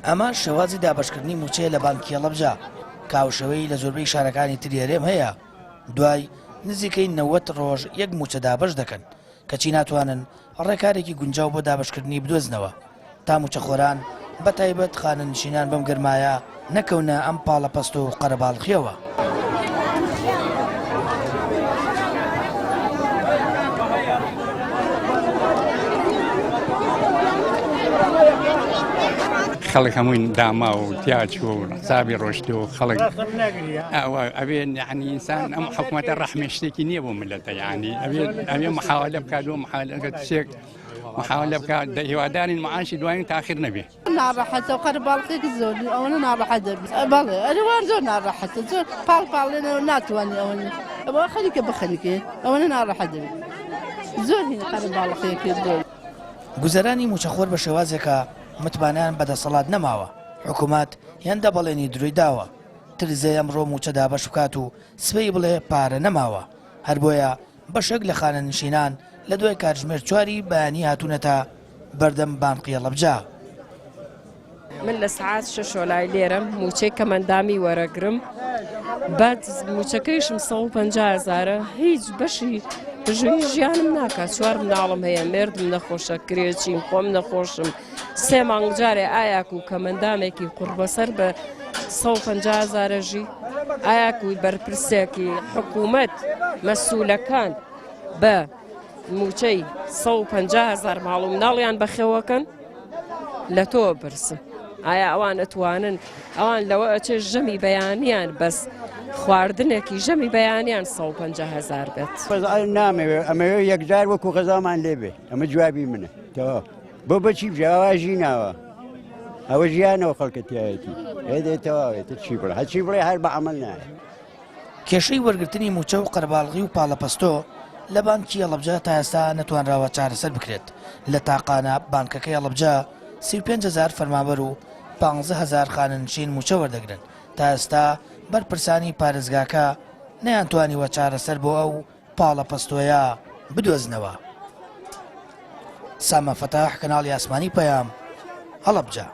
ئەمە شێوازی دابەشکردنی موچەیە لە بانکی هەڵەبجە کاوشەوەی لە زۆربەی شارەکانی تری هەرێم هەیە. دوای نزیکەی 90 ڕۆژ یەک موچە دابەش دەکەن کەچی ناتوانن ڕێکارێکی گونجاو بۆ دابەشکردنی بدۆزنەوە تا موچەخۆران بەتایبەت خانەنشینان بەم گەرمایە نەکەونە ئەم پاڵە پەست و قەرەباڵخیەوە. خەڵک هەمووی داما و تیاچ و حسابی ڕۆشت و خەڵک ئەبێ یعنی ئینسان ئەم حکوومەتە ڕەحمێ شتێکی نییە بۆ ملەتە، یعنی ئەبێ محاولە بکات و محاولەکەت محاولە بکات هیوادارین معاشی دوایین تاخیر نەبێ. ناڕەحەتە و قەرەباڵغێکی زۆر ئەوەنە ناڕەحەت دەبێت. بەڵێ ئەوان زۆر ناڕەحەتە، زۆر پاڵێنەوە ناتوانێت ئەوە خەریکە بە خەریکێ ئەوەنە ناڕەحەت دەبێت. زۆر هینە قەرەباڵغێکی زۆر. گوزەرانی موچەخۆر بە شێوازێکە متمانیان بەدەسەڵات نەماوە، حکوومەت هێن دەبەڵێنی دروی داوە ترزێ ئەمڕۆ موچە دابەش بکات و سبەی بڵێ پارە نەماوە. هەر بۆیە بەشێک لە خانەنشینان لە دوای کاتژمێر 4 بەیانی هاتوونەتە بەردەم بانقی هەڵەبجە. من لە سعات 6 لای لێرەم موچەی کەمەندامی وەرەگرم، بعد موچەکەیشم 150,000 هیچ بەشی بژووی ژیانم ناکات. 4 منداڵم هەیە، مێردم نەخۆشە، کرێچیم، خۆم نەخۆشم. 3 مانگ جارێ ئایاک و کەمەندامێکی قوربەسەر بە 150,000 ژی ئایاک و بەرپرسێکی حکوومەت مەسوولەکان بە موچەی 150,000 ماڵ و مناڵیان بەخێوەکەن لە تۆ برسن. ئایا ئەوان ئەتوانن ئەوان لەوە ئەچێ ژەمی بەیانیان بەس خواردنێکی ژەمی بەیانیان 150,000 بێت. نامەوێت ئەمەوێ یەکجار وەکو غەزامان لێبێ، ئەمە جوابی منە تەوا بۆ بەچی بژاوا ژیناوە ئەوە ژیانەوە خەڵکەتیایەتی هێدێتەوەێتە چی بڵێ هەچی بڵێ هەر بە عەمەل نایە. کێشەی وەرگرتنی موچە و قەرەباڵغی و پاڵەپەستۆ لە بانکی هەڵەبجە تا ئێستا نەتوانراوە چارەسەر بکرێت. لە تاقانە بانکەکەی هەڵەبجە 35,000 فەرمانبەر و 15,000 خانەنشین موچە وەردەگرن. تا ئێستا بەرپرسانی پارێزگاکە نەیانتوانیوە چارەسەر بۆ ئەو پاڵەپەستۆیە بدۆزنەوە. سامە فەتاح، کەناڵی ئاسمانی پەیام، هەڵەبجە.